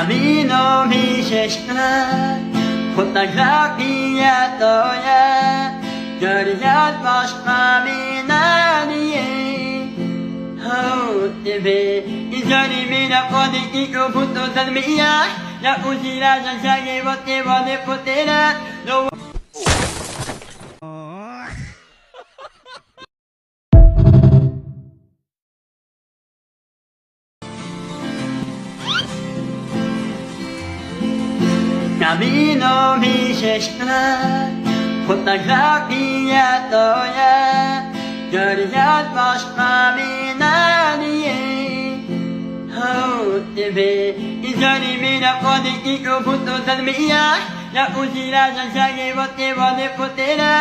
Camino şeşkler fotoğrafiyatoya görüyor başka binaniye Hautepe izlerimine kodiki kuputu tanımıya Ya uzira şaşagi bote bote potera Camino şeşkler fotoğrafiyatoya görüyor başka binaniye Hautepe izlerimine kodiki kuputu tanımıya Ya uzira şaşagi bote bote potera